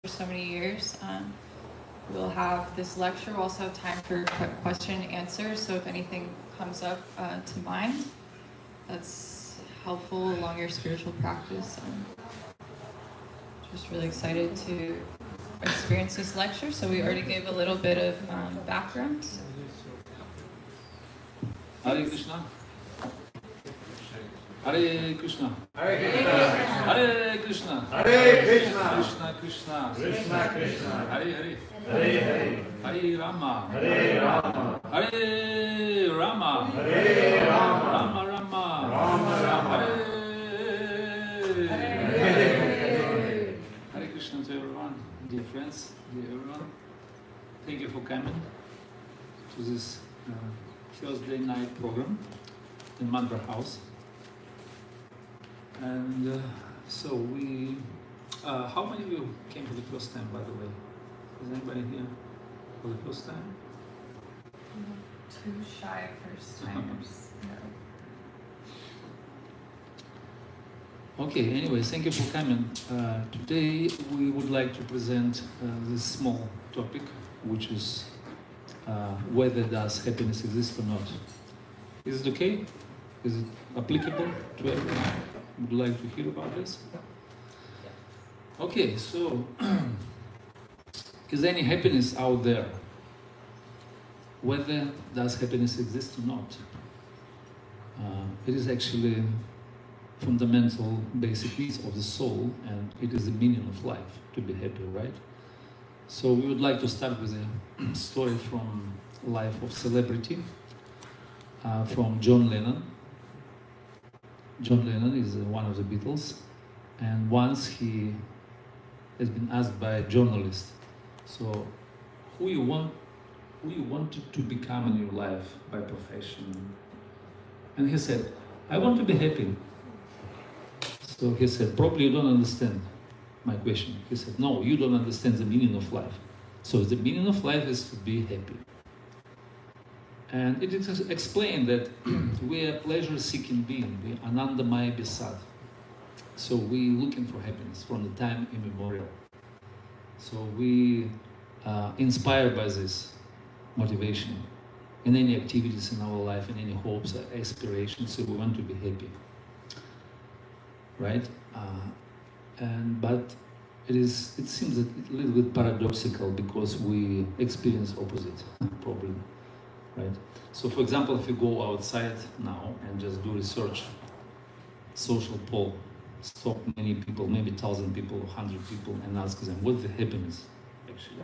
so many years. We'll have this lecture. We'll also have time for question and answers. So if anything comes up to mind, that's helpful along your spiritual practice. I'm just really excited to experience this lecture. So we already gave a little bit of background. Hare Krishna. Hare Krishna. Hare Krishna. Hare Krishna. Hare Krishna. Krishna Krishna. Krishna Krishna. Hare Hare. Hare Hare. Hare Rama. Hare Rama. Hare Rama. Hare Rama. Rama Rama. Rama Rama. Hare Hare Krishna to everyone, dear friends, dear everyone. Thank you for coming to this Thursday night program in Mantra House. And so we, how many of you came for the first time, by the way? Is anybody here for the first time? Too shy first timers. Okay, anyway, thank you for coming. Today we would like to present this small topic, which is whether does happiness exist or not. Is it okay? Is it applicable to everyone? Would you like to hear about this? Okay, so is there any happiness out there? Whether does happiness exist or not? It is actually fundamental basic needs of the soul, and it is the meaning of life to be happy, right? So we would like to start with a story from life of celebrity, from John Lennon. John Lennon is one of the Beatles, and once he has been asked by a journalist, so who you wanted to become in your life by profession? And he said, I want to be happy. So he said, probably you don't understand my question. He said, no, you don't understand the meaning of life. So the meaning of life is to be happy. And it is explained that we are pleasure-seeking being, we are Anandamaya Bisad. So we looking for happiness from the time immemorial. So we are inspired by this motivation in any activities in our life, in any hopes or aspirations, so we want to be happy. Right? But it seems a little bit paradoxical because we experience opposite problem. Right? So for example, if you go outside now and just do research, social poll, stop many people, maybe 1,000 people, 100 people, and ask them, what's the happiness actually?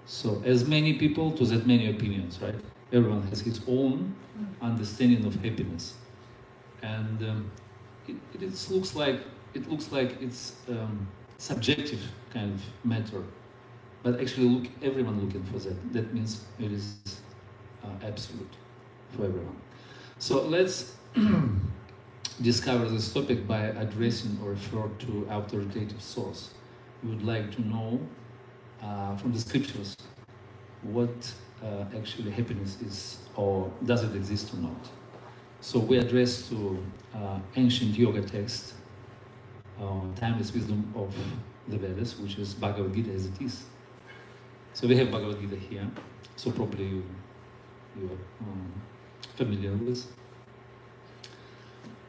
So as many people to that many opinions, right? Everyone has his own understanding of happiness. And it looks like it's subjective kind of matter. But actually everyone looking for that. That means it is absolute for everyone. So let's discover this topic by addressing or refer to authoritative source. We would like to know from the scriptures what actually happiness is, or does it exist or not. So we address to ancient yoga text, timeless wisdom of the Vedas, which is Bhagavad Gita as it is. So we have Bhagavad Gita here, so probably you are familiar with.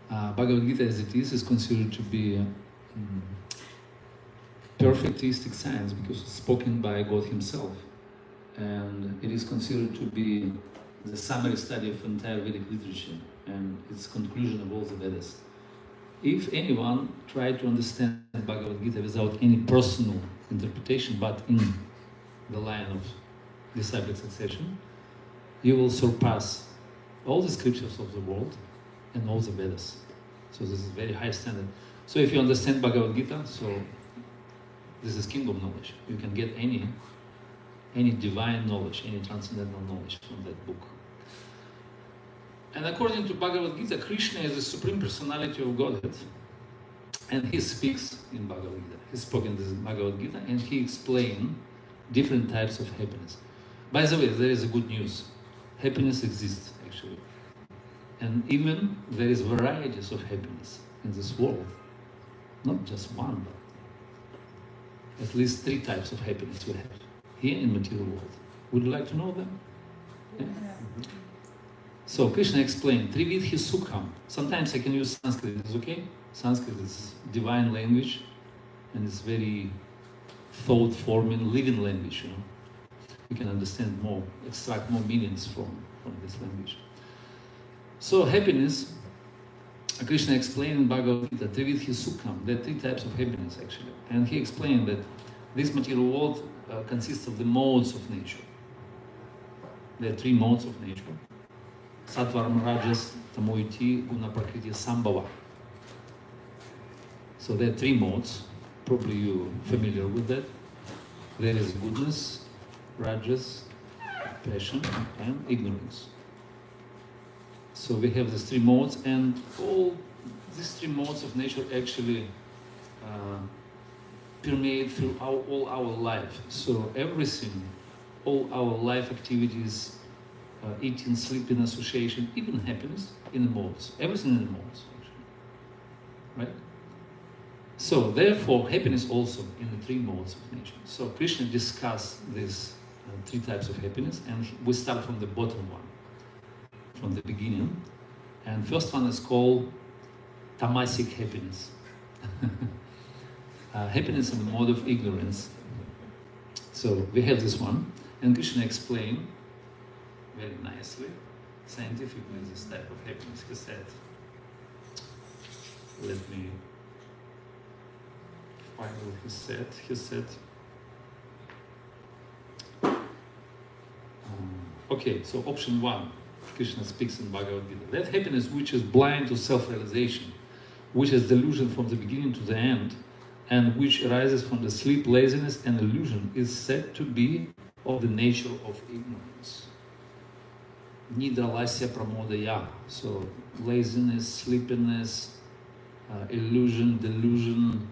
Bhagavad Gita as it is considered to be perfect theistic science because it's spoken by God Himself, and it is considered to be the summary study of entire Vedic literature and its conclusion of all the Vedas. If anyone tried to understand Bhagavad Gita without any personal interpretation, but in the line of disciplic succession, you will surpass all the scriptures of the world and all the Vedas. So this is a very high standard. So if you understand Bhagavad Gita, so this is kingdom knowledge. You can get any divine knowledge, any transcendental knowledge from that book. And according to Bhagavad Gita, Krishna is the supreme personality of Godhead, and he speaks in Bhagavad Gita. He spoke in this Bhagavad Gita, and he explained different types of happiness. By the way, there is a good news. Happiness exists, actually. And even there is varieties of happiness in this world. Not just one, but at least 3 types of happiness we have here in material world. Would you like to know them? Yeah? So Krishna explained Trividhi Sukham. Sometimes I can use Sanskrit, it's okay? Sanskrit is divine language and it's very thought-forming, living language, you know. You can understand more, extract more meanings from this language. So happiness, Krishna explained in Bhagavad Gita, Trividhi Sukham, there are 3 types of happiness actually. And he explained that this material world consists of the modes of nature. There are 3 modes of nature. Sattvam, Rajas, Tamoiti, Guna Prakriti, Sambhava. So there are 3 modes. Probably you're familiar with that. There is goodness, Rajas, passion, and ignorance. So we have these 3 modes, and all these 3 modes of nature actually permeate through all our life. So everything, all our life activities, eating, sleeping, association, even happiness, in the modes. Everything in the modes, actually. Right? So therefore, happiness also in the 3 modes of nature. So Krishna discussed these 3 types of happiness, and we start from the bottom one, from the beginning. And first one is called tamasic happiness. Happiness in the mode of ignorance. So we have this one, and Krishna explained very nicely, scientifically, this type of happiness. He said, let me find what he said. He said, okay, so option 1, Krishna speaks in Bhagavad Gita. That happiness which is blind to self-realization, which is delusion from the beginning to the end, and which arises from the sleep, laziness, and illusion, is said to be of the nature of ignorance. Nidra lasya pramodaya. So laziness, sleepiness, illusion, delusion,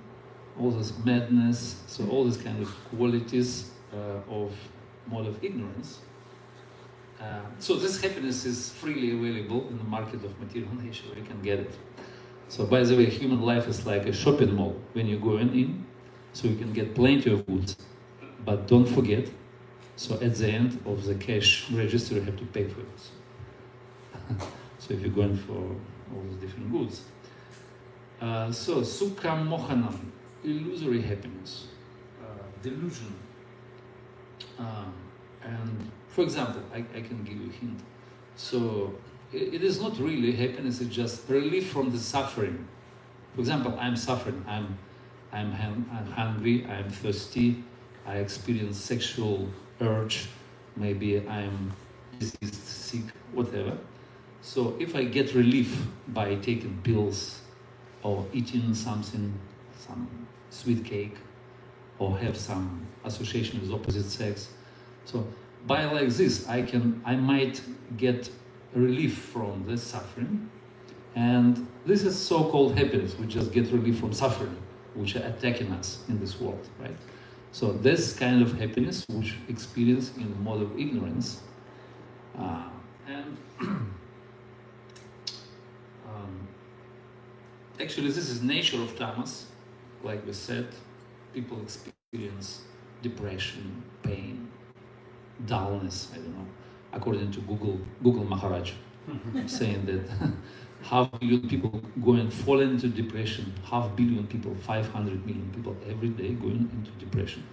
all this madness, so all these kind of qualities of mode of ignorance. So this happiness is freely available in the market of material nature. You can get it. So by the way, human life is like a shopping mall. When you go in, so you can get plenty of goods, but don't forget, so at the end of the cash register, you have to pay for it. So if you're going for all these different goods. So Sukham Mohanam, illusory happiness, delusion. And for example, I can give you a hint. So it is not really happiness, it's just relief from the suffering. For example, I'm suffering, I'm hungry, I'm thirsty, I experience sexual urge, maybe I'm diseased, sick, whatever. So if I get relief by taking pills or eating something, some sweet cake, or have some association with opposite sex, so by like this, I might get relief from this suffering, and this is so-called happiness. We just get relief from suffering, which are attacking us in this world, right? So this kind of happiness, which experience in the mode of ignorance, actually this is nature of tamas. Like we said, people experience depression, pain, dullness, I don't know, according to Google Maharaj, saying that 500 million people going fall into depression, 500 million people, 500 million people every day going into depression.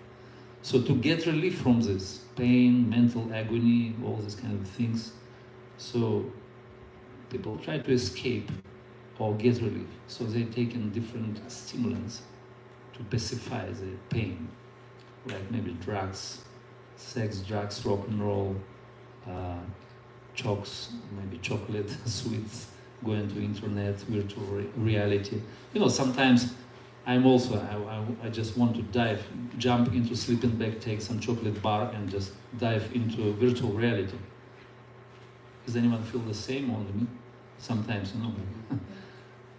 So to get relief from this pain, mental agony, all these kind of things, so people try to escape or get relief. So they take in different stimulants to pacify the pain, like maybe drugs, sex, drugs, rock and roll, chocks, maybe chocolate, sweets, going to internet, virtual reality. You know, sometimes I'm also, I just want to jump into sleeping bag, take some chocolate bar and just dive into virtual reality. Does anyone feel the same? Only me? Sometimes, you know.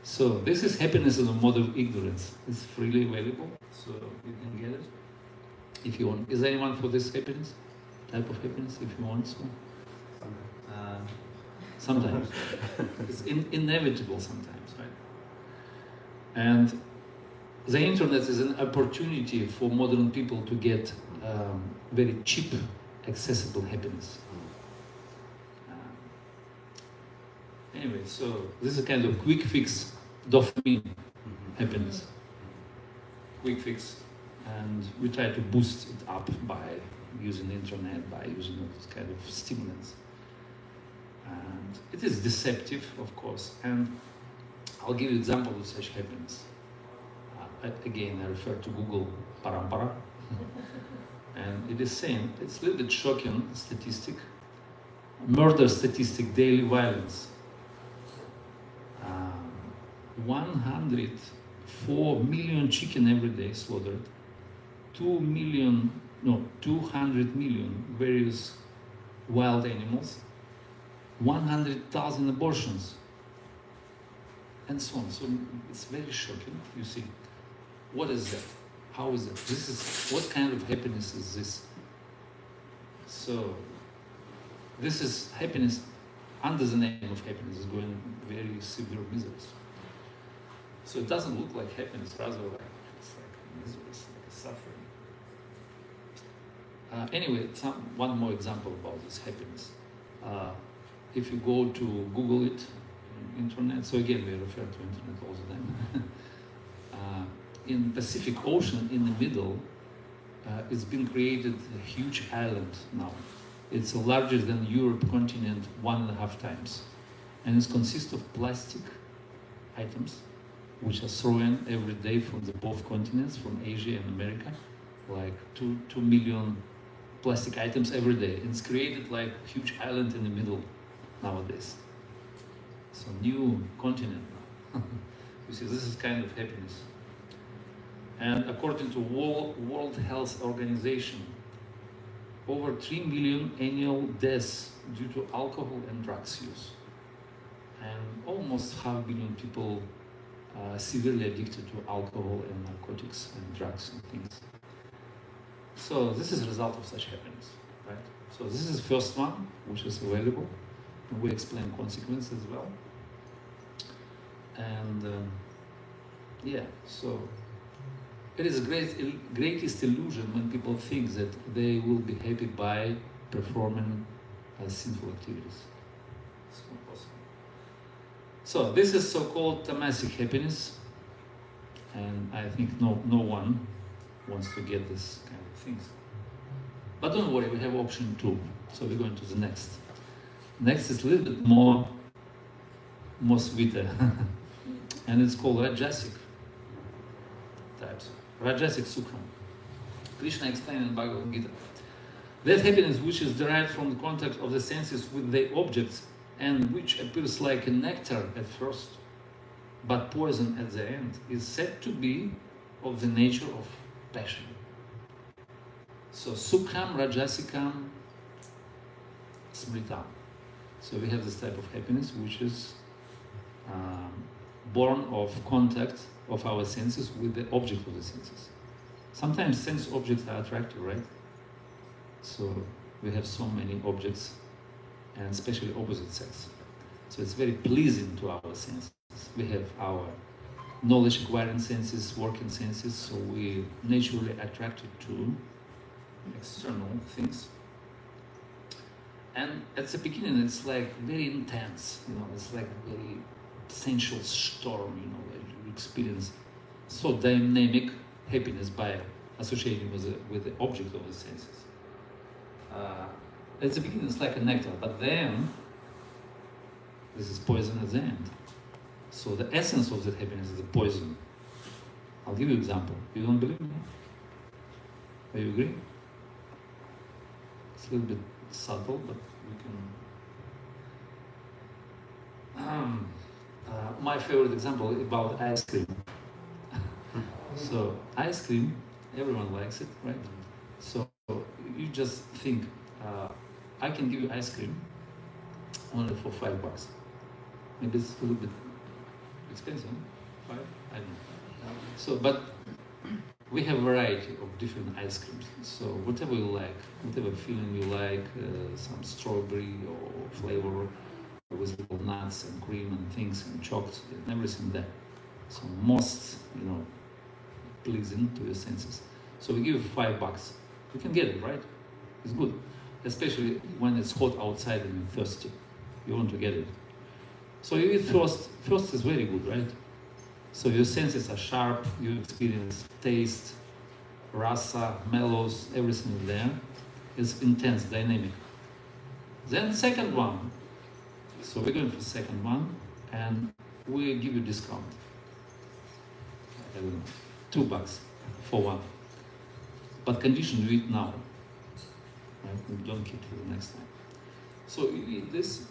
So this is happiness in the mode of ignorance. It's freely available, so you can get it if you want. Is anyone for this happiness? Type of happiness, if you want so? the internet is an opportunity for modern people to get very cheap, accessible happiness. Anyway, so this is a kind of quick fix, dopamine happiness. Quick fix, and we try to boost it up by using the internet, by using all these kind of stimulants. And it is deceptive, of course, and I'll give you an example of such happiness. Again, I refer to Google Parampara, and it is saying, it's a little bit shocking statistic, murder statistic, daily violence. 104 million chicken every day slaughtered, 200 million various wild animals, 100,000 abortions, and so on. So it's very shocking, you see. What is that? How is it? This is, what kind of happiness is this? So, this is happiness, under the name of happiness, is going very severe miseries. So it doesn't look like happiness, rather like it's like misery, it's like a suffering. Anyway, one more example about this happiness. If you go to Google it, internet, so again we refer to internet all the time. In Pacific Ocean, in the middle, it's been created a huge island now. It's larger than Europe continent 1.5 times. And it consists of plastic items, which are thrown every day from the both continents, from Asia and America, like 2 million plastic items every day. It's created like a huge island in the middle nowadays. So new continent now. You see, this is kind of happiness. And according to World Health Organization, over 3 million annual deaths due to alcohol and drugs use. And almost 500 million people severely addicted to alcohol and narcotics and drugs and things. So this is a result of such happiness, right? So this is the first one, which is available. And we explain consequences as well. And yeah, so it is the greatest illusion when people think that they will be happy by performing sinful activities. It's not possible. So this is so-called tamasic happiness, and I think no one wants to get this kind of things. But don't worry, we have option 2. So we're going to the next. Next is a little bit more sweeter, and it's called Rajasic types. Rajasic Sukham. Krishna explained in Bhagavad Gita. That happiness which is derived from the contact of the senses with the objects and which appears like a nectar at first, but poison at the end, is said to be of the nature of passion. So Sukham, Rajasikam, Smritam. So we have this type of happiness which is born of contact of our senses with the object of the senses. Sometimes sense objects are attractive, right? So we have so many objects, and especially opposite sex. So it's very pleasing to our senses. We have our knowledge acquiring senses, working senses, so we naturally attracted to external things. And at the beginning it's like very intense, it's like very sensual storm, that you experience so dynamic happiness by associating with the object of the senses. At the beginning it's like a nectar, but then this is poison at the end. So the essence of that happiness is the poison. I'll give you an example. You don't believe me? Do you agree? It's a little bit subtle, but we can... my favorite example about ice cream. So ice cream, everyone likes it, right? So you just think, I can give you ice cream only for $5. Maybe it's a little bit expensive, 5? I don't know. So, but we have a variety of different ice creams. So whatever you like, whatever feeling you like, some strawberry or flavor with little nuts and cream and things and chocolate and everything there. So most, pleasing to your senses. So we give you $5. You can get it, right? It's good. Especially when it's hot outside and you're thirsty. You want to get it. So you eat first. First is very good, right? So your senses are sharp, you experience taste, rasa, mellows, everything is there. It's intense, dynamic. Then second one. So we're going for second one, and we give you discount. I don't know, $2 for one. But condition you eat now. Right? We don't keep for the next time. So you eat this.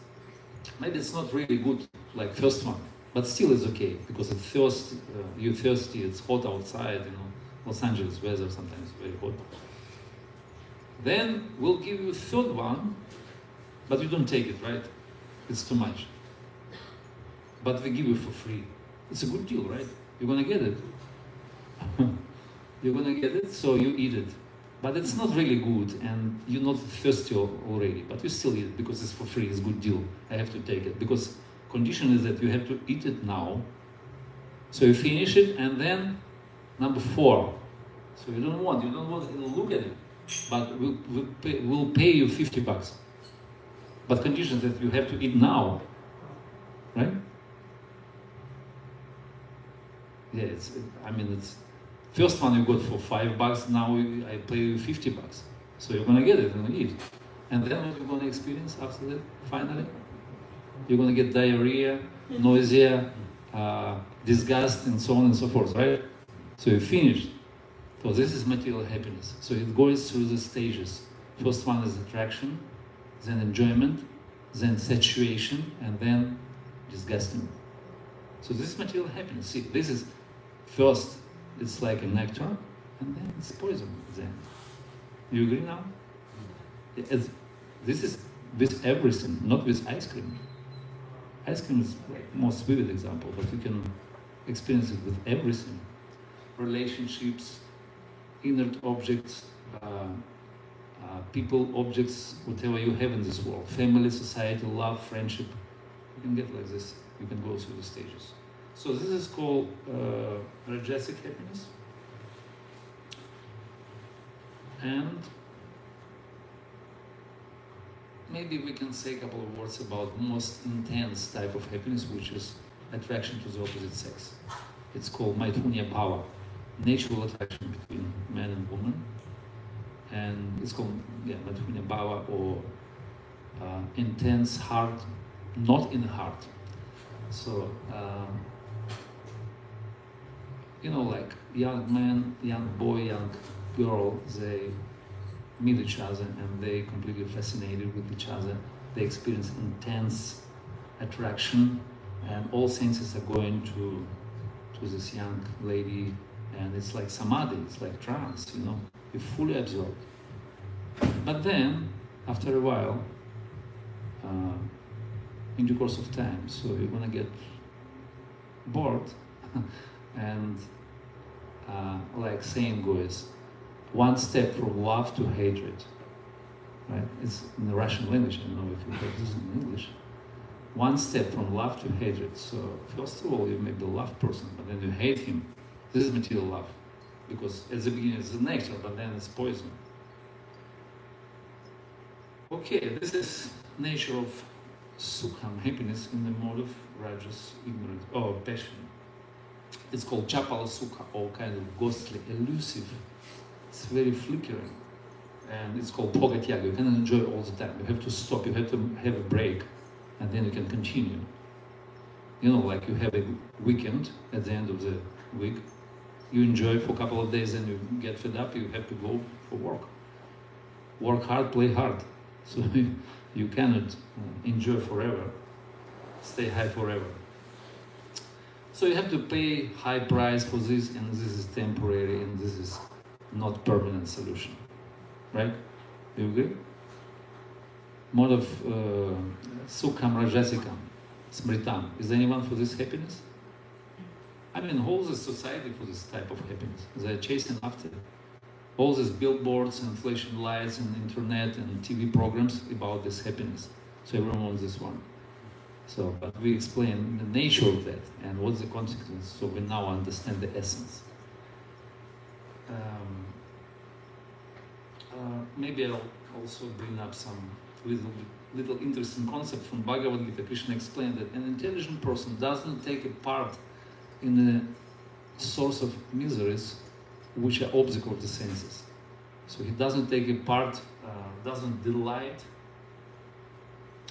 Maybe it's not really good like first one, but still it's okay because it's thirsty. You're thirsty. It's hot outside. You know, Los Angeles weather sometimes very hot. Then we'll give you third one, but you don't take it, right? It's too much. But we give you for free. It's a good deal, right? You're gonna get it. You're gonna get it, so you eat it. But it's not really good, and you're not thirsty already, but you still eat it because it's for free, it's a good deal. I have to take it, because condition is that you have to eat it now. So you finish it, and then number 4. So you don't want to look at it, but we'll pay you $50. But condition that you have to eat now, right? Yeah, it's first one you got for $5, now I pay you $50. So you're gonna get it and eat. And then what you're gonna experience after that, finally? You're gonna get diarrhea, nausea, disgust, and so on and so forth, right? So you're finished. So this is material happiness. So it goes through the stages. First one is attraction, then enjoyment, then saturation, and then disgusting. So this is material happiness. See, this is first, it's like a nectar, and then it's poison. Then, you agree now? This is with everything, not with ice cream. Ice cream is like most vivid example, but you can experience it with everything. Relationships, inert objects, people, objects, whatever you have in this world. Family, society, love, friendship. You can get like this. You can go through the stages. So this is called rajasic happiness. And maybe we can say a couple of words about most intense type of happiness, which is attraction to the opposite sex. It's called Maithunya Bhava, natural attraction between man and woman. And it's called Maithunya Bhava, or intense heart, not in the heart. So, like young man, young boy, young girl, they meet each other and they completely fascinated with each other. They experience intense attraction, and all senses are going to this young lady, and it's like samadhi, it's like trance, you're fully absorbed. But then, after a while, in the course of time, so you're gonna get bored, and like saying goes, one step from love to hatred, right? It's in the Russian language, I don't know if you heard this in English. One step from love to hatred. So first of all, you may be a love person, but then you hate him. This is material love, because at the beginning it's the nectar, but then it's poison. Okay, this is nature of sukham, happiness, in the mode of rajas, ignorance, or passion. It's called chapala sukha, or kind of ghostly, elusive. It's very flickering, and it's called bhogatyaga. You can enjoy all the time. You have to stop. You have to have a break, and then you can continue. Like you have a weekend at the end of the week. You enjoy for a couple of days, and you get fed up. You have to go for work. Work hard, play hard. So you cannot enjoy forever, stay high forever. So you have to pay high price for this, and this is temporary, and this is not permanent solution, right? Do you agree? Mode of sukham rajasikam, smritam. Is anyone for this happiness? Whole the society for this type of happiness. They're chasing after it. All these billboards and flashing lights and internet and TV programs about this happiness. So everyone wants this one. So, but we explain the nature of that and what's the consequence, so we now understand the essence. Um, Maybe I'll also bring up some little interesting concept from Bhagavad Gita. Krishna explained that an intelligent person doesn't take a part in the source of miseries which are obstacle of the senses. So he doesn't take a part, doesn't delight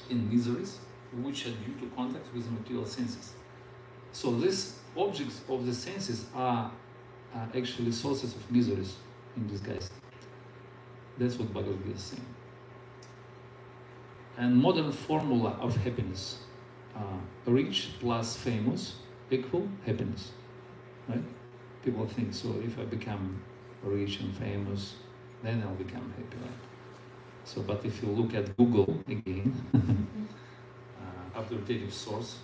in miseries which are due to contact with the material senses. So these objects of the senses are actually sources of miseries in disguise. That's what Bhagavad Gita is saying. And modern formula of happiness, rich plus famous equal happiness, right? People think, so if I become rich and famous, then I'll become happy, right? So, but if you look at Google again, authoritative source,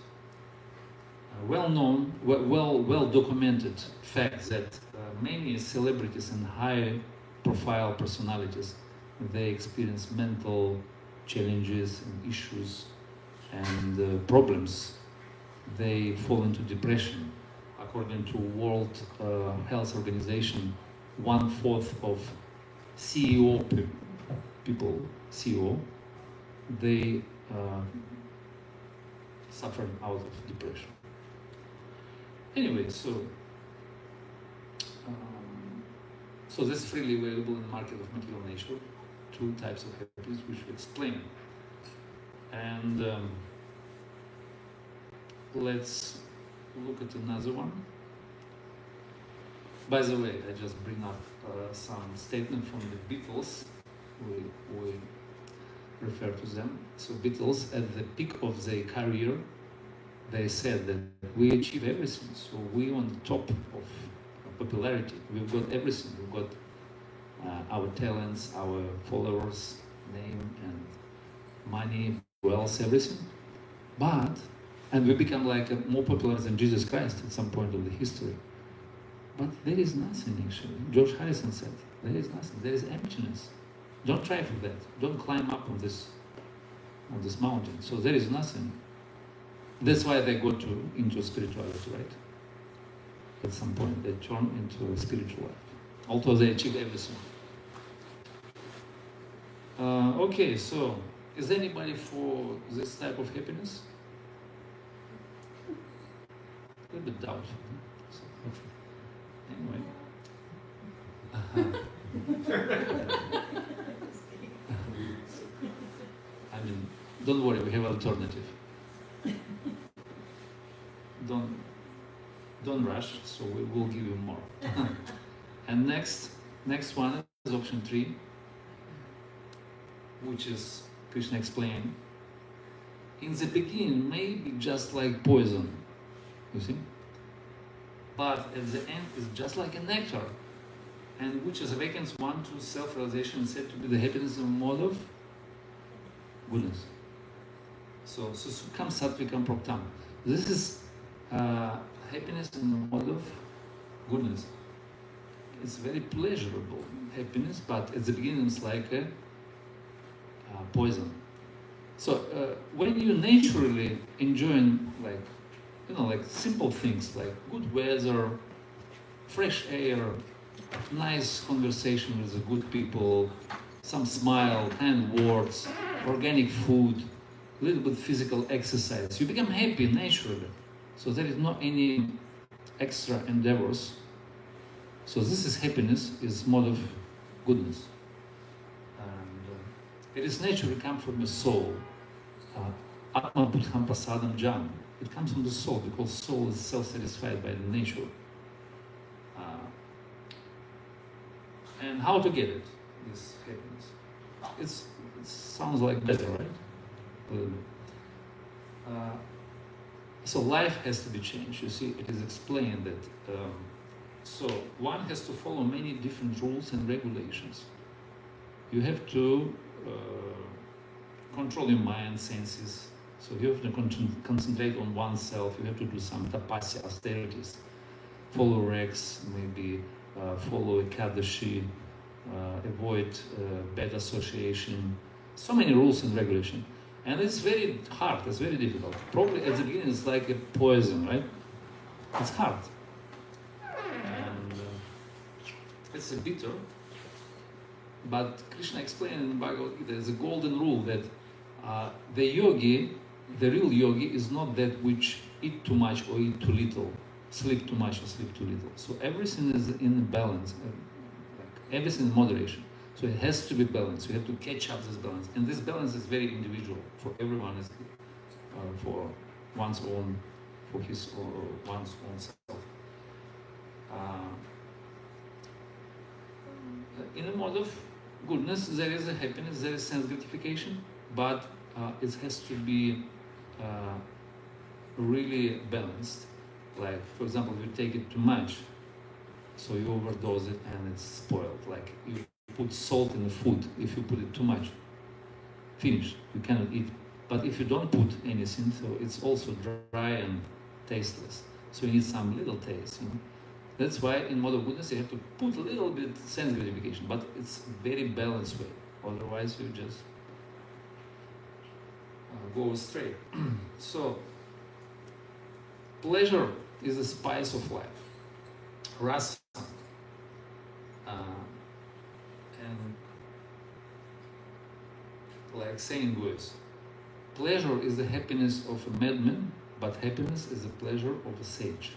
well-known, well-documented fact that many celebrities and high-profile personalities, they experience mental challenges and issues and problems. They fall into depression. According to World Health Organization, 1/4 of CEO people, they suffer out of depression. Anyway, so that's freely available in the market of material nature. 2 types of happiness, which we explain. And let's look at another one. By the way, I just bring up some statement from the Beatles. We refer to them. So Beatles, at the peak of their career, they said that we achieve everything. So we on the top of popularity. We've got everything. We've got our talents, our followers, name and money, wealth, everything. And we become like more popular than Jesus Christ at some point of the history. But there is nothing actually. George Harrison said, there is nothing. There is emptiness. Don't try for that. Don't climb up on this mountain. So there is nothing. That's why they go into spirituality, right? At some point they turn into a spiritual life. Although they achieve everything. Okay, so is anybody for this type of happiness? A little bit doubtful. So, anyway. I mean, don't worry, we have alternative. Don't rush, so we will give you more. And next one is option 3, which is Krishna explained. In the beginning, maybe just like poison, you see, but at the end, it's just like a nectar, and which is awakens one to self-realization, said to be the happiness of mode of goodness. So Sukham Satvikam Proktam. This is happiness in the mode of goodness. It's very pleasurable happiness, but at the beginning it's like a poison. So when you naturally enjoying like simple things like good weather, fresh air, nice conversation with the good people, some smile, kind words, organic food, a little bit physical exercise, you become happy naturally. So there is not any extra endeavors. So this is happiness, is mode of goodness. And it is naturally come from the soul. Atma Buddham Prasadam Jam. It comes from the soul because soul is self-satisfied by the nature. And how to get it, this happiness? It sounds like better, right? So life has to be changed. You see, it is explained that so one has to follow many different rules and regulations. You have to control your mind, senses. So you have to concentrate on oneself. You have to do some tapasya, austerities, follow regs, maybe follow Ekadashi, avoid bad association. So many rules and regulations. And it's very hard, it's very difficult. Probably at the beginning it's like a poison, right? It's hard. And it's it's a bitter. But Krishna explained in Bhagavad Gita, there's a golden rule that the yogi, the real yogi, is not that which eat too much or eat too little, sleep too much or sleep too little. So everything is in balance, like everything in moderation. So it has to be balanced. You have to catch up this balance, and this balance is very individual for everyone. Is for one's own, for his or one's own self. In a mode of goodness, there is a happiness, there is sense gratification, but it has to be really balanced. Like, for example, if you take it too much, so you overdose it and it's spoiled. Like you put salt in the food, if you put it too much, finished, you cannot eat. But if you don't put anything, so it's also dry and tasteless. So you need some little taste, you know. That's why in mode of goodness you have to put a little bit sense gratification, but it's a very balanced way. Otherwise you just go astray. So pleasure is the spice of life. Rasa. And like saying goes, pleasure is the happiness of a madman, but happiness is the pleasure of a sage.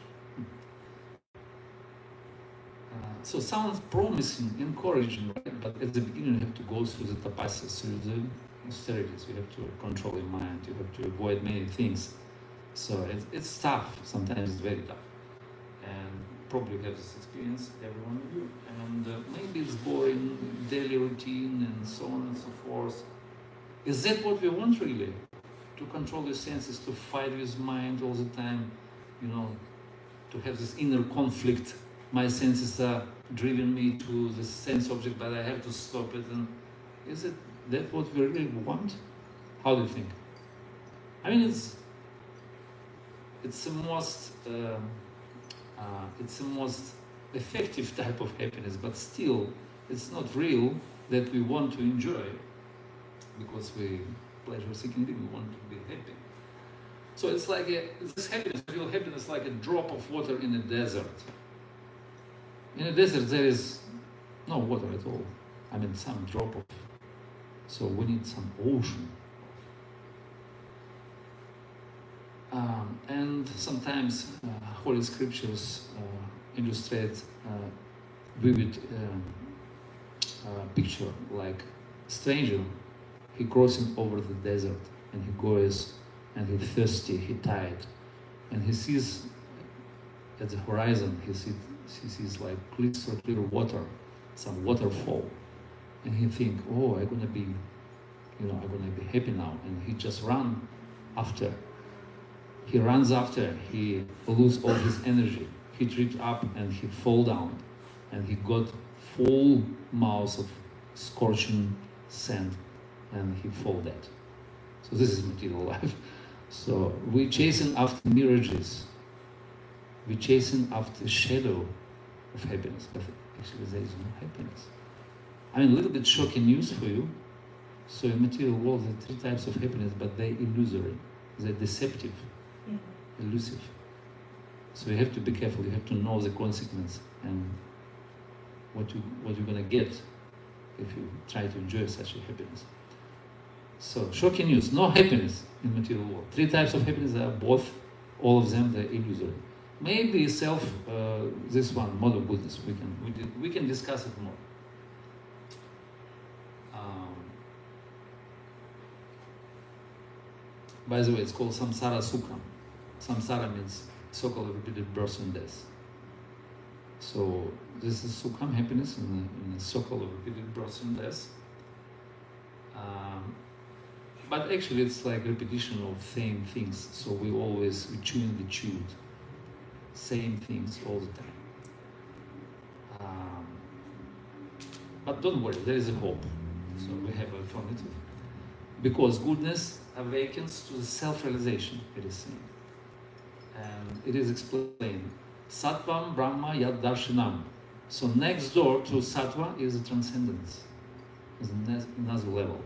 So sounds promising, encouraging, right? But at the beginning you have to go through the tapasya, through the austerities. You have to control your mind, you have to avoid many things. So it's tough, sometimes it's very tough. And probably you have this experience, every one of you. And maybe it's boring, daily routine and so on and so forth. Is that what we want really? To control your senses, to fight with mind all the time, you know, to have this inner conflict. My senses are driving me to the sense object, but I have to stop it. And is it that what we really want? How do you think? I mean, it's the most effective type of happiness, but still, it's not real that we want to enjoy, because we pleasure-seeking, we want to be happy. So it's like this happiness, real happiness, like a drop of water in a desert. In a desert, there is no water at all. I mean, some drop of. So we need some ocean. And sometimes holy scriptures illustrate vivid picture, like stranger, he crossing over the desert, and he goes, and he's thirsty, he tired, and he sees at the horizon, he sees like crystal clear water, some waterfall, and he think, oh, I'm gonna be happy now, and he just runs after, he lose all his energy, he tripped up and he fall down, and he got full mouth of scorching sand, and he fall dead. So this is material life. So we chasing after mirages, we chasing after shadow of happiness, but actually there is no happiness. I mean, a little bit shocking news for you. So in material world, there are three types of happiness, but they're illusory, they're deceptive, elusive. So you have to be careful. You have to know the consequence and what you're gonna get if you try to enjoy such a happiness. So shocking news: no happiness in material world. Three types of happiness are both, all of them, they're illusory. Maybe this one, mode of goodness, we can discuss it more. By the way, it's called samsara sukha. Samsara means circle of repeated birth and death. So this is sukham, happiness, in a circle of repeated birth and death. But actually it's like repetition of same things. So we chewing the chewed. Same things all the time. But don't worry, there is a hope. So we have an alternative. Because goodness awakens to the self-realization, it is saying. And it is explained. Sattvam Brahma Yad Darshanam. So next door to Sattva is the transcendence, is another level.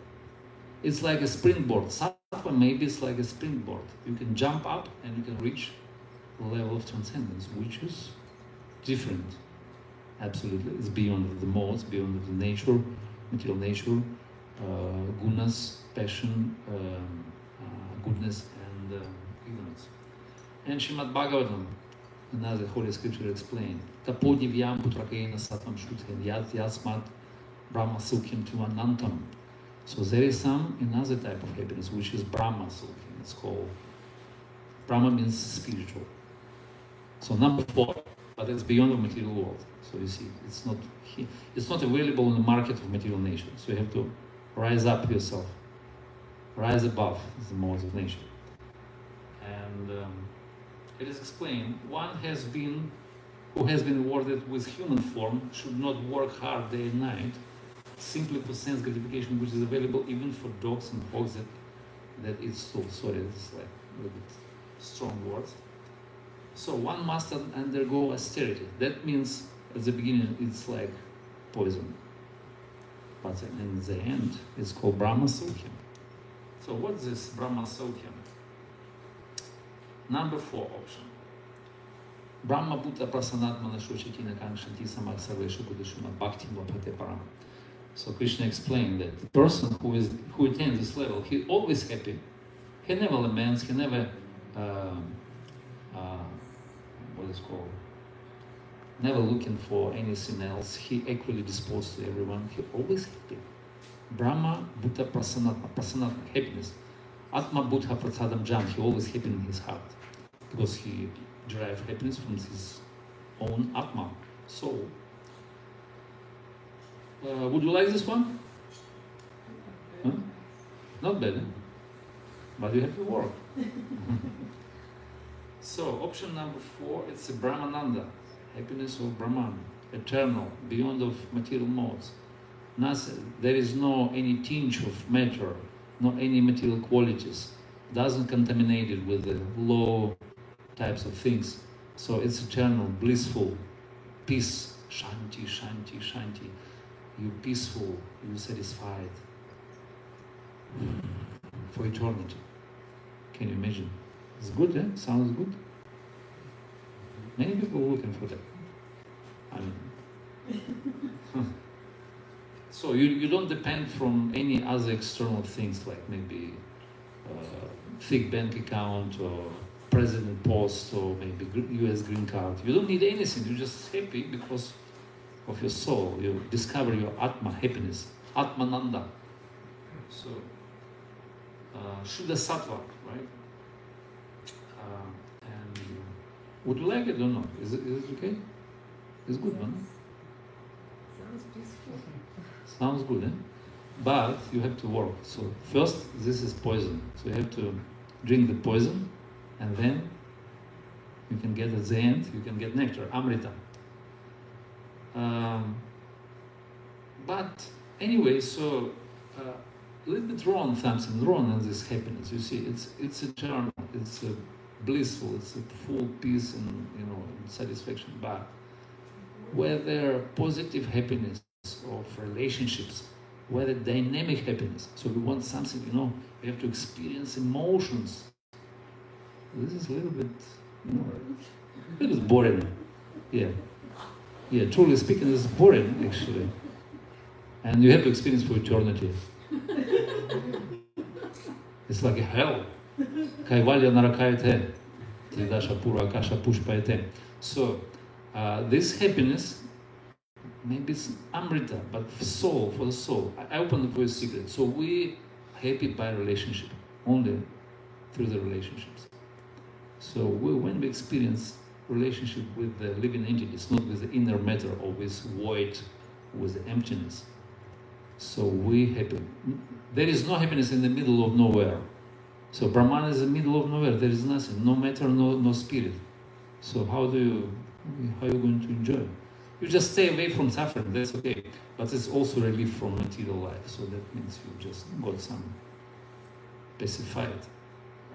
It's like a springboard. Sattva maybe is like a springboard. You can jump up and you can reach the level of transcendence, which is different. Absolutely, it's beyond the modes, beyond the nature, material nature, gunas, passion, goodness, and ignorance. And Srimad Bhagavatam, another holy scripture, explained Tapo divyam putrakena satvam shuthen yat yasmat brahma sukhim tu anantam. So there is another type of happiness which is Brahma sukhim. It's called Brahma means spiritual. So number 4, but it's beyond the material world. So you see, it's not available in the market of material nature. So you have to rise up yourself, rise above the modes of nature. And it is explained, one who has been awarded with human form should not work hard day and night, simply for sense gratification, which is available even for dogs and hogs that eat stool. Sorry, it's like a little bit strong words. So one must undergo austerity. That means at the beginning it's like poison, but in the end it's called Brahma Saukhya. So what's this Brahma Saukhya? Number 4 option. Brahma Bhuta Prasanatmana Shochatina Kangshanti Samak Sarvesha Buddhishuna Bhakti Lopate Param. So Krishna explained that the person who attains this level, he's always happy. He never laments, he never what is called, never looking for anything else. He equally disposed to everyone. He always happy. Brahma Bhuta Prasanatma, happiness. Atma Bhuta Prasadam Jam, he always happy in his heart because he derived happiness from his own Atma, soul. Would you like this one? Huh? Not bad, but you have to work. So, option number 4, it's a Brahmananda, happiness of Brahman, eternal, beyond of material modes. There is no any tinge of matter, no any material qualities, doesn't contaminate it with the low types of things. So it's eternal, blissful, peace, shanti, shanti, shanti. You're peaceful, you're satisfied for eternity. Can you imagine? It's good, eh? Sounds good. Many people are looking for that. I mean, so you don't depend from any other external things like maybe thick bank account or president post or maybe US green card. You don't need anything. You're just happy because of your soul. You discover your Atma, happiness, Atmananda. So, Shuddha Sattva, right? And would you like it or not? Is it okay? It's good, man. Sounds peaceful. Sounds good, eh? But you have to work. So first, this is poison. So you have to drink the poison, and then you can get at the end, you can get nectar, Amrita. But anyway, so a little bit wrong on this happiness. You see, it's eternal, it's blissful, it's a full peace and and satisfaction. But whether positive happiness of relationships, whether dynamic happiness. So we want something, we have to experience emotions. This is a little bit, a little boring. Yeah, truly speaking, this is boring actually. And you have to experience for eternity. It's like a hell. Kaivalya narakayate, tridasha pura akasha pushpayate. So this happiness, maybe it's Amrita, but for the soul. I open for a secret. So we happy by relationship, only through the relationships. So when we experience relationship with the living entities, not with the inner matter or with void, with the emptiness. So we happy. There is no happiness in the middle of nowhere. So Brahman is the middle of nowhere. There is nothing, no matter, no spirit. So how are you going to enjoy? You just stay away from suffering, that's okay. But it's also relief from material life. So that means you just got some pacified.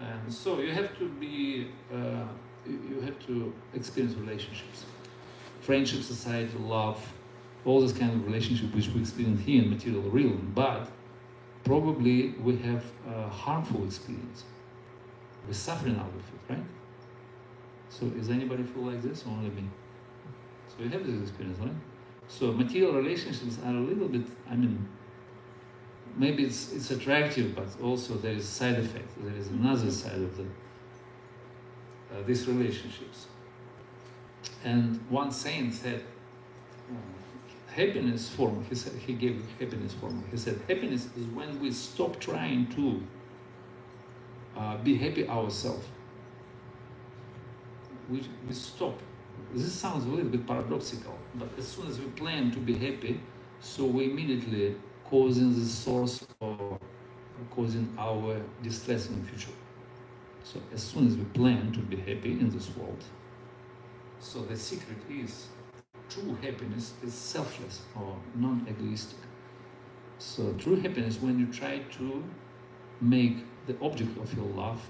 And so you have to be, you have to experience relationships. Friendship, society, love, all this kind of relationship which we experience here in material realm, but probably we have a harmful experience. We're suffering out of it, right? So does anybody feel like this or only me? So you have this experience, right? So material relationships are a little bit, I mean, maybe it's attractive, but also there is side effect. There is another side of these relationships. And one saint said, happiness formula. He gave happiness formula. He said, happiness is when we stop trying to be happy ourselves. We stop. This sounds a little bit paradoxical, but as soon as we plan to be happy, so we immediately causing the source or causing our distress in the future. So as soon as we plan to be happy in this world, so the secret is true happiness is selfless or non-egoistic. So true happiness when you try to make the object of your love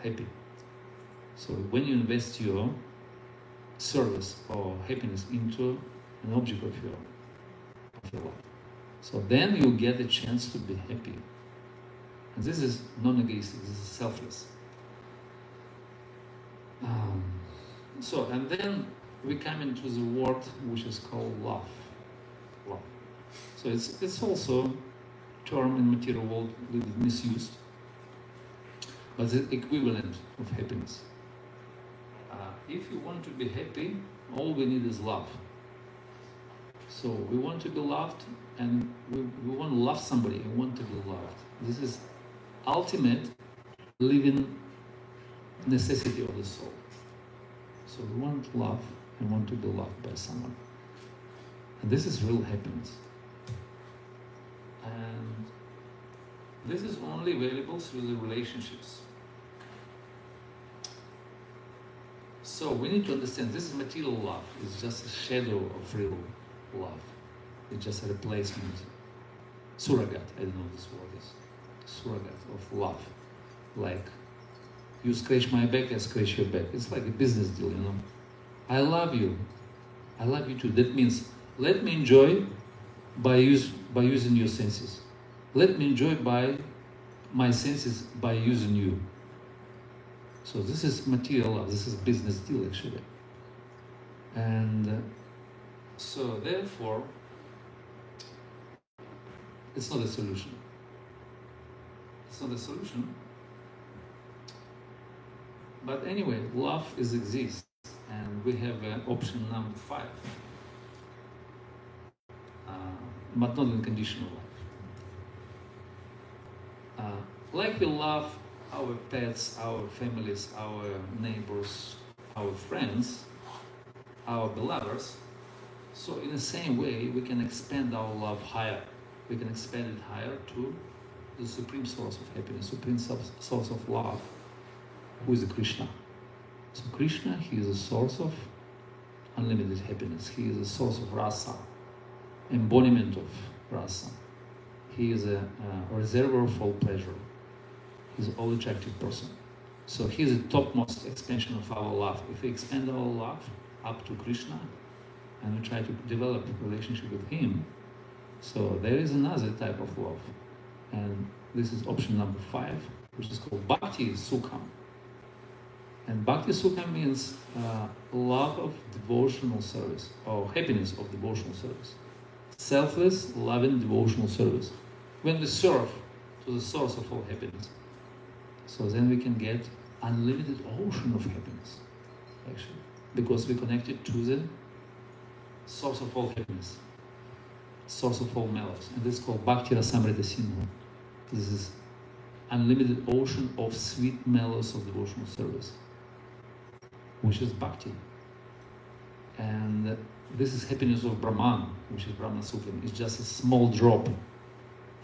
happy. So when you invest your service or happiness into an object of your love, so then you get a chance to be happy. And this is non-egoistic, this is selfless. So, and then we come into the word which is called love. Love. So it's also a term in material world a little misused, but the equivalent of happiness. If you want to be happy, all we need is love. So we want to be loved, and we want to love somebody, we want to be loved. This is ultimate living necessity of the soul. So we want love and want to be loved by someone. And this is real happiness. And this is only available through the relationships. So we need to understand this is material love. It's just a shadow of real love. It's just a replacement. Surrogate, I don't know what this word is. Surrogate of love. Like, you scratch my back, I scratch your back. It's like a business deal, you know. I love you. I love you too. That means, let me enjoy by using your senses. Let me enjoy by my senses by using you. So this is material love. This is business deal, actually. And so therefore, it's not a solution. It's not a solution. But anyway, love exists, and we have option number 5. But not unconditional love. Like we love our pets, our families, our neighbors, our friends, our beloveds, so in the same way we can expand our love higher. We can expand it higher to the supreme source of happiness, supreme source of love, who is Krishna. So Krishna, he is a source of unlimited happiness. He is a source of rasa, embodiment of rasa. He is a reservoir of all pleasure. He's an all-attractive person. So he is the topmost expansion of our love. If we expand our love up to Krishna, and we try to develop a relationship with him, so there is another type of love. And this is option number 5, which is called Bhakti Sukham. And Bhakti Sukham means love of devotional service, or happiness of devotional service. Selfless, loving, devotional service. When we serve to the source of all happiness, so then we can get unlimited ocean of happiness, actually, because we connected to the source of all happiness, source of all mellows, and this is called Bhakti Rasamrita Sindhu. This is unlimited ocean of sweet mellows of devotional service, which is Bhakti. And this is happiness of Brahman, which is Brahman Sukham. It's just a small drop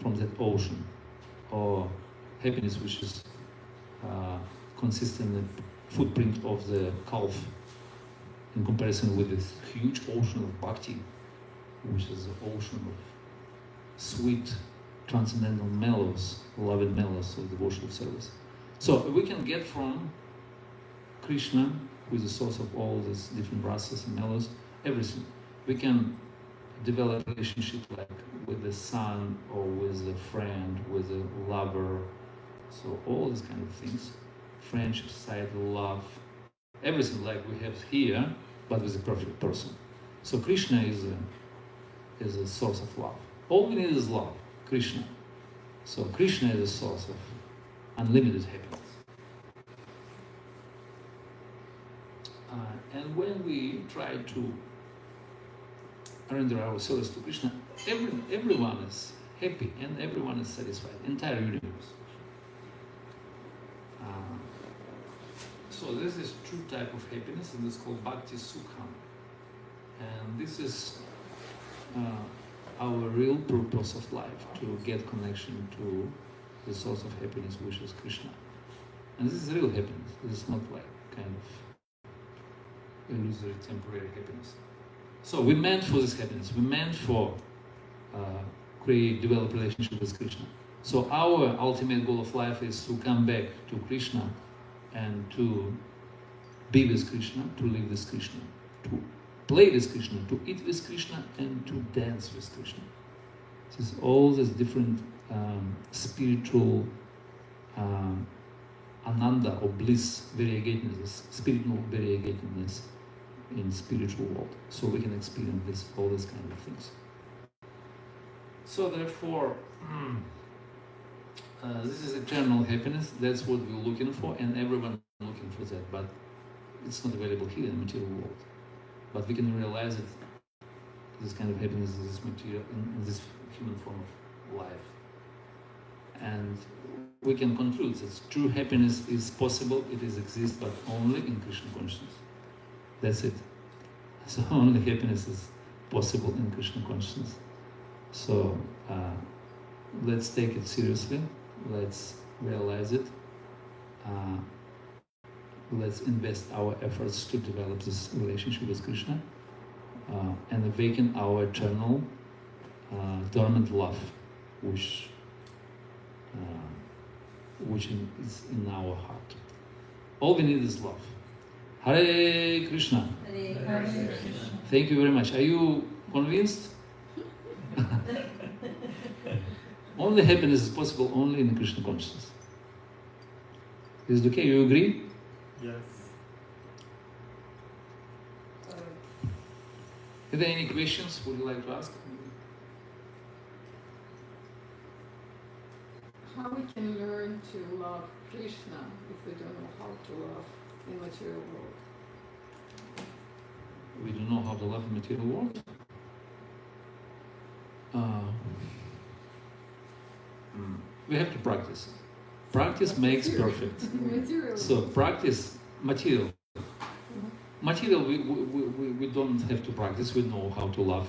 from that ocean, or happiness which is consistent in the footprint of the calf in comparison with this huge ocean of Bhakti, which is the ocean of sweet, transcendental mellows, loving mellows of devotional service. So we can get from Krishna, who is the source of all these different rasas and mellows, everything. We can develop a relationship like with the son, or with a friend, with a lover. So all these kind of things, friendship, society, love, everything like we have here, but with a perfect person. So Krishna is a source of love. All we need is love, Krishna. So Krishna is a source of unlimited happiness. And when we try to render our service to Krishna, everyone is happy and everyone is satisfied, entire universe. So this is true type of happiness, and it's called Bhakti Sukham. And this is our real purpose of life, to get connection to the source of happiness, which is Krishna. And this is real happiness. This is not like kind of illusory, temporary happiness. So we're meant for this happiness. We're meant for develop relationship with Krishna. So our ultimate goal of life is to come back to Krishna and to be with Krishna, to live with Krishna, to play with Krishna, to eat with Krishna, and to dance with Krishna. This is all these different spiritual ananda or bliss variegatedness, spiritual variegatedness in spiritual world. So we can experience this, all these kind of things. So therefore, this is eternal happiness. That's what we're looking for, and everyone is looking for that. But it's not available here in the material world. But we can realize it. This kind of happiness is this material, in this human form of life, and we can conclude that true happiness is possible. It is exists, but only in Krishna consciousness. That's it. So only happiness is possible in Krishna consciousness. So let's take it seriously. Let's realize it. Let's invest our efforts to develop this relationship with Krishna and awaken our eternal dormant love, which is in our heart. All we need is love. Hare Krishna. Hare Krishna. Thank you very much. Are you convinced? Only happiness is possible only in Krishna consciousness. Is it okay? You agree? Yes. Are there any questions would you like to ask? How we can learn to love Krishna if we don't know how to love in material world? We don't know how to love the material world. We have to practice. Practice makes perfect. Material. So practice material. Material we don't have to practice. We know how to love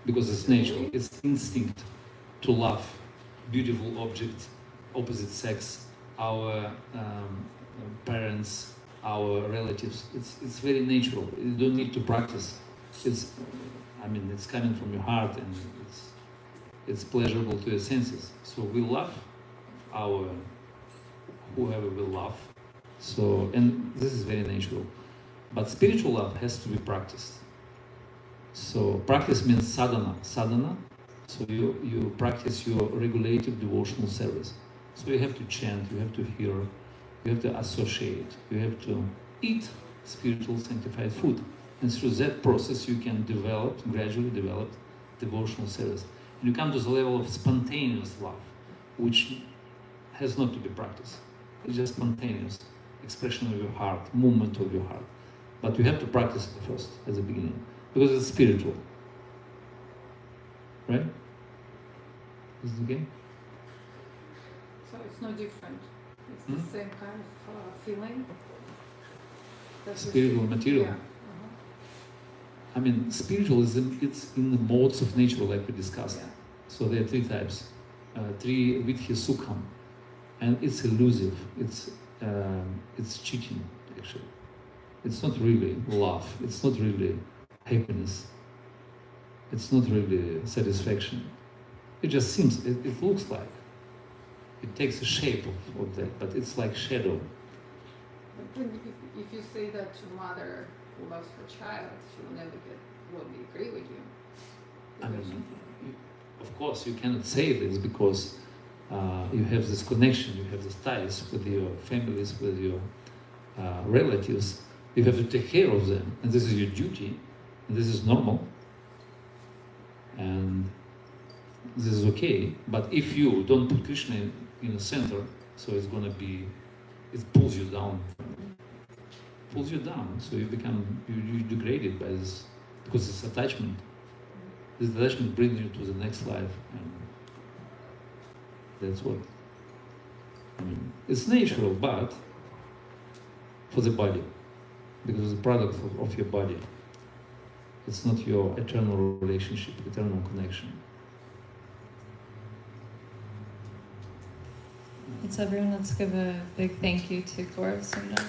because it's natural. It's instinct to love beautiful objects, opposite sex, our parents, our relatives. It's very natural. You don't need to practice. It's coming from your heart, and it's pleasurable to your senses. So we love our whoever we love. So, and this is very natural. But spiritual love has to be practiced. So practice means sadhana. Sadhana. So you practice your regulative devotional service. So you have to chant, you have to hear, you have to associate, you have to eat spiritual sanctified food. And through that process you can gradually develop devotional service. And you come to the level of spontaneous love, which has not to be practiced. It's just spontaneous expression of your heart, movement of your heart. But you have to practice it first, at the beginning, because it's spiritual. Right? Is it okay? So it's no different. It's the same kind of feeling. that we Spiritual, feel. material. Yeah. I mean, spiritualism, it's in the modes of nature, like we discussed. Yeah. So there are three types. Three vidhi sukham. And it's elusive. It's cheating, actually. It's not really love. It's not really happiness. It's not really satisfaction. It just seems, it looks like. It takes the shape of that, but it's like shadow. But then if you say that to mother who loves her child, she will never agree with you. I mean, of course, you cannot say this because you have this connection, you have these ties with your families, with your relatives. You have to take care of them, and this is your duty, and this is normal. and this is okay. But if you don't put Krishna in the center, so it's gonna be, it pulls you down, so you become, you degraded by this, because it's attachment. This attachment brings you to the next life, and that's what, I mean, it's natural, but for the body, because it's a product of your body. It's not your eternal relationship, eternal connection. Let's everyone, let's give a big thank you to Gaurav Sundar.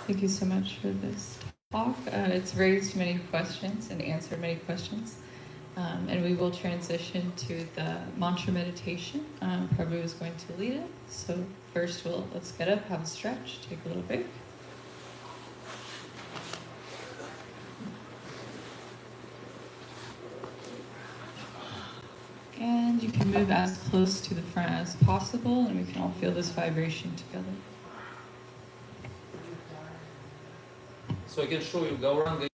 Thank you so much for this talk. It's raised many questions and answered many questions. And we will transition to the mantra meditation. Prabhu is going to lead it. So first, let's get up, have a stretch, take a little break. And you can move as close to the front as possible, and we can all feel this vibration together. So I can show you Gauranga